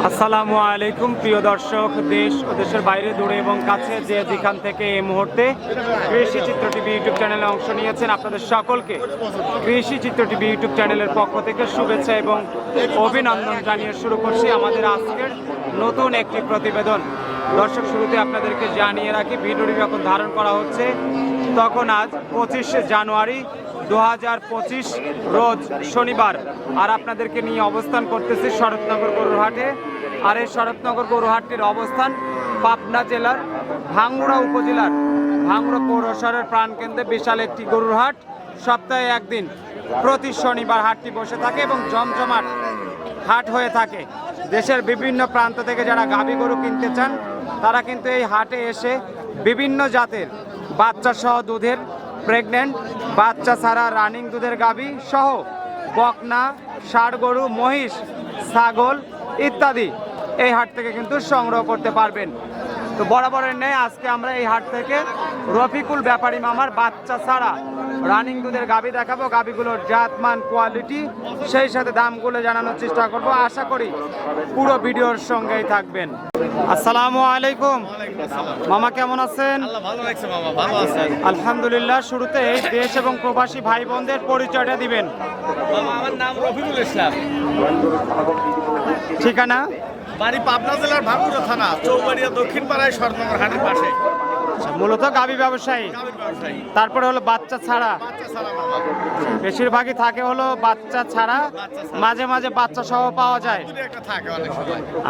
আসসালামু আলাইকুম প্রিয় দর্শক, দেশ ও দেশের বাইরে দূরে এবং কাছে যে যেখান থেকে এই মুহূর্তে কৃষি চিত্র টিভি ইউটিউব চ্যানেলে অংশ নিয়েছেন, আপনাদের সকলকে কৃষি চিত্র টিভি ইউটিউব চ্যানেলের পক্ষ থেকে শুভেচ্ছা এবং অভিনন্দন জানিয়ে শুরু করছি আমাদের আজকের নতুন একটি প্রতিবেদন। দর্শক, শুরুতে আপনাদেরকে জানিয়ে রাখি, ভিডিওটি যখন ধারণ করা হচ্ছে তখন আজ 25শে জানুয়ারি 2025 রোজ শনিবার, আর আপনাদেরকে নিয়ে অবস্থান করতেছি শরৎনগর গরুর হাটে। আর এই শরৎনগর গরুর হাটটির অবস্থান পাবনা জেলার ভাঙ্গুড়া উপজেলার ভাঙ্গুড়া পৌরসরের প্রাণকেন্দ্রে বিশাল একটি গরুর হাট। সপ্তাহে একদিন প্রতি শনিবার হাটটি বসে থাকে এবং জমজমাট হাট হয়ে থাকে। দেশের বিভিন্ন প্রান্ত থেকে যারা গাভী গরু কিনতে চান তারা কিন্তু এই হাটে এসে বিভিন্ন জাতের বাচ্চা সহ দুধের, প্রেগনেন্ট, বাচ্চা ছাড়া রানিং দুধের গাভী সহ বকনা, ষাঁড় গরু, মহিষ, ছাগল ইত্যাদি এই হাট থেকে কিন্তু সংগ্রহ করতে পারবেন। তো বরাবরের ন্যায় আজকে আমরা এই হাট থেকে রফিকুল ব্যাপারী মামার বাচ্চা ছাড়া রানিং দুধের গাভী দেখাবো। গাভীগুলোর জাত, মান, কোয়ালিটি, সেই সাথে দামগুলো জানানোর চেষ্টা করব। আশা করি পুরো ভিডিওর সঙ্গেই থাকবেন। আসসালামু আলাইকুম মামা, কেমন আছেন? আলহামদুলিল্লাহ। শুরুতে দেশ এবং প্রবাসী ভাই বোনদের পরিচয়টা দিবেন। আমার নাম রফিকুল ইসলাম, ঠিকানা বাড়ি পাবনা জেলার ভাঙ্গুড়া থানা, চৌবাড়িয়া দক্ষিণ পাড়ায় শরৎনগর হাটের পাশে। মূলত গাভী ব্যবসায়ী, তারপরে হলো বাচ্চা ছাড়া, বেশিরভাগই থাকে হলো বাচ্চা ছাড়া, মাঝে মাঝে বাচ্চা সহ পাওয়া যায়।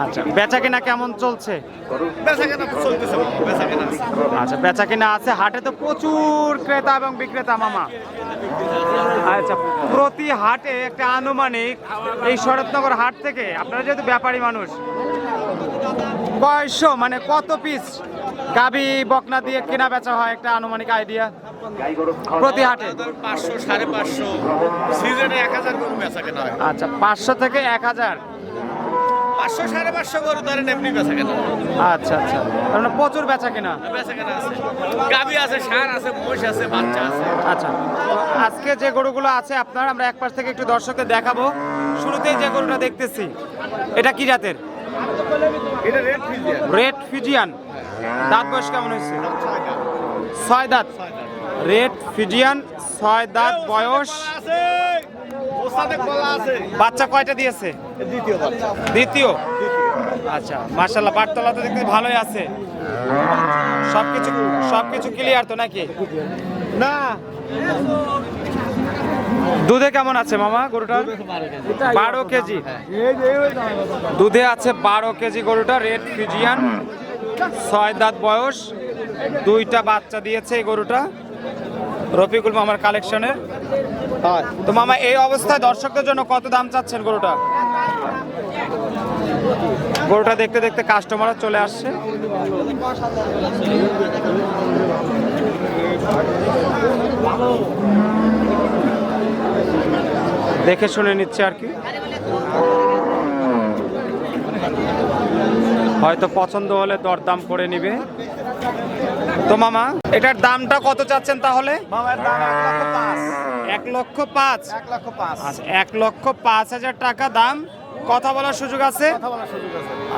আচ্ছা, বেচা কিনা কেমন চলছে? আচ্ছা, বেচা কিনা আছে। হাটে তো প্রচুর ক্রেতা এবং বিক্রেতা মামা। আচ্ছা, প্রতি হাটে একটা আনুমানিক এই শরৎনগর হাট থেকে, আপনারা যেহেতু ব্যাপারী মানুষ, কয়শো মানে কত পিস গাভী বকনা দিয়ে কেনা বেচা হয়, একটা আনুমানিক আইডিয়া প্রতি হাটে? 500, 550, সিজনে 1000 গরু বেচা কেনা হয়। আচ্ছা, 500 থেকে 1000, 500, 550 গরু ধরেন এমনি বেচা কেনা। আচ্ছা আচ্ছা, তার মানে প্রচুর বেচা কেনা। বেচা কেনা আছে, গাভী আছে, ষাঁড় আছে, মহিষ আছে, বাচ্চা আছে। আচ্ছা, তো আজকে যে গরুগুলো আছে আপনার, আমরা এক পাশ থেকে একটু দর্শকদের দেখাবো। শুরুতেই যে গরুটা দেখতেছি, এটা কি জাতের? এটা রেড ফিজিয়ান। Red Friesian. দাঁত বয়স কেমন হয়েছে? 6 দাঁত। রেড ফিজিয়ান, 6 দাঁত বয়স। বাচ্চা কয়টা দিয়েছে? দ্বিতীয়। আচ্ছা, মাশাআল্লাহ, বাটতলা তো দেখতে ভালোই আছে। সবকিছু ক্লিয়ার তো নাকি? না, দুধে কেমন আছে মামা গরুটা? 12 কেজি দুধে আছে। 12 কেজি গরুটা, রেড ফিজিয়ান, 6 দাঁত বয়স, 2টা বাচ্চা দিয়েছে এই গরুটা রফিকুল মামার কালেকশনের। তো মামা, এই অবস্থায় দর্শকদের জন্য কত দাম চাচ্ছেন গরুটা? গরুটা দেখতে দেখতে কাস্টমারও চলে আসছে। দেখে শুনে নিচ্ছে আর কি, হয়তো পছন্দ হলে দরদাম করে নিবে। তো মামা, এটার দামটা কত চাচ্ছেন তাহলে? দাম 1,05,000। 1,05,000। আচ্ছা, 1,05,000 টাকা দাম। কথা বলার সুযোগ আছে?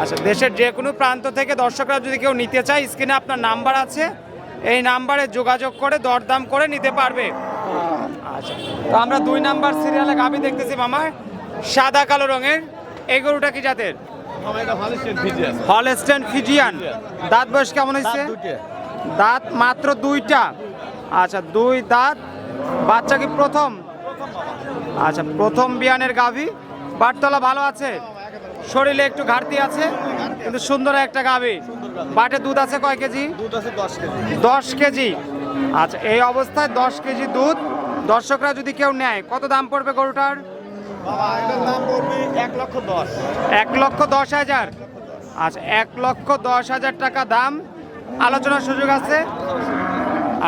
আচ্ছা, দেশের যে কোনো প্রান্ত থেকে দর্শকরা যদি কেউ নিতে চায়, স্ক্রিনে আপনার নাম্বার আছে, এই নাম্বারে যোগাযোগ করে দরদাম করে নিতে পারবে। আচ্ছা, তো আমরা 2 নাম্বার সিরিয়ালে গাভী দেখতেছি মামা, সাদা কালো রঙের। এই গরুটা কি জাতের? Holstein Friesian. দাঁত বয়স কেমন হয়েছে? দাঁত মাত্র 2টা। আচ্ছা, 2 দাঁত। বাচ্চা কি প্রথম? আচ্ছা, প্রথম বিয়ানের গাভী। বাটতলা ভালো আছে, শরীরে একটু ঘাটতি আছে, কিন্তু সুন্দর একটা গাভী। বাটে দুধ আছে কয় কেজি? 10 কেজি। আচ্ছা, এই অবস্থায় 10 কেজি দুধ। দর্শকরা যদি কেউ নেয়, কত দাম পড়বে গরুটার? দাম 1,10,000। 1,10,000। আচ্ছা, 1,10,000 টাকা দাম। আলোচনার সুযোগ আছে।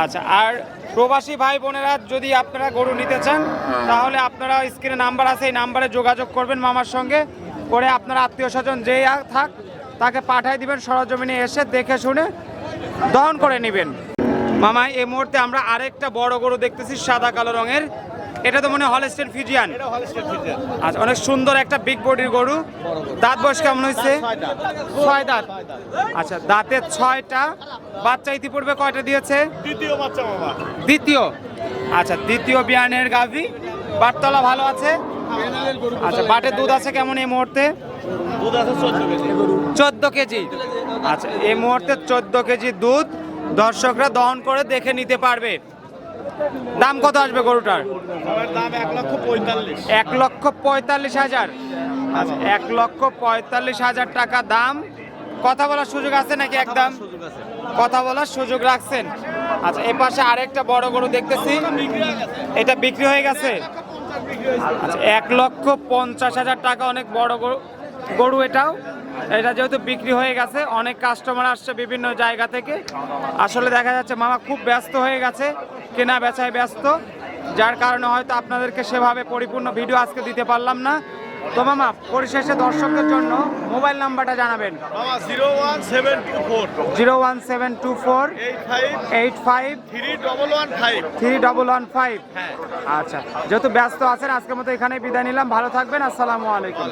আচ্ছা, আর প্রবাসী ভাই বোনেরা যদি আপনারা গরু নিতে চান, তাহলে আপনারা স্ক্রিনে নাম্বার আছে, এই নাম্বারে যোগাযোগ করবেন মামার সঙ্গে, করে আপনারা আত্মীয় স্বজন যেই থাক তাকে পাঠিয়ে দিবেন। সরজমিনে এসে দেখে শুনে দহন করে নেবেন। মামা, এই মুহূর্তে আমরা আরেকটা বড় গরু দেখতেছি, সাদা কালো রঙের। এটা তো মনে হয় হলস্টেইন ফ্রিজিয়ান। এটা হলস্টেইন ফ্রিজিয়ান। আচ্ছা, অনেক সুন্দর একটা বিগ বডির গরু। দাঁত বয়স কেমন হয়েছে? 6 দাঁত। আচ্ছা, দাঁতে 6টা। বাচ্চা ইতিপূর্বে কয়টা দিয়েছে? দ্বিতীয় বাচ্চা মামা। দ্বিতীয়। আচ্ছা, দ্বিতীয় বিয়ানের গাভী। বাটতলা ভালো আছে? আচ্ছা, বাটে দুধ আছে কেমন এই মুহূর্তে? দুধ আছে 14 কেজি। 14 কেজি। আচ্ছা, এই মুহূর্তে 14 কেজি দুধ দর্শকরা দহন করে দেখে নিতে পারবে। দাম কত আসবে গরুটার? আমার দাম 1,45,000। 1,45,000। আচ্ছা, 1,45,000 টাকা দাম। কথা বলার সুযোগ আছে নাকি একদম? সুযোগ আছে। কথা বলার সুযোগ রাখছেন। আচ্ছা, এ পাশে আরেকটা বড় গরু দেখতেছি, বিক্রি হয়ে গেছে। এটা বিক্রি হয়ে গেছে। 1,50,000 বিক্রি হয়েছে। আচ্ছা, 1,50,000 টাকা, অনেক বড় গরু এটাও। এটা যেহেতু বিক্রি হয়ে গেছে, অনেক কাস্টমার আসছে বিভিন্ন জায়গা থেকে। আসলে দেখা যাচ্ছে মামা খুব ব্যস্ত হয়ে গেছে, কেনা বেচায় ব্যস্ত, যার কারণে হয়তো আপনাদেরকে সেভাবে পরিপূর্ণ ভিডিও আজকে দিতে পারলাম না। তো মামা, পরিশেষে দর্শকদের জন্য মোবাইল নাম্বারটা জানাবেন। মামা 01724 01724 85 85 3115। 3115। হ্যাঁ। আচ্ছা, যেহেতু ব্যস্ত আছেন, আজকের মতো এখানেই বিদায় নিলাম। ভালো থাকবেন। আসসালামু আলাইকুম।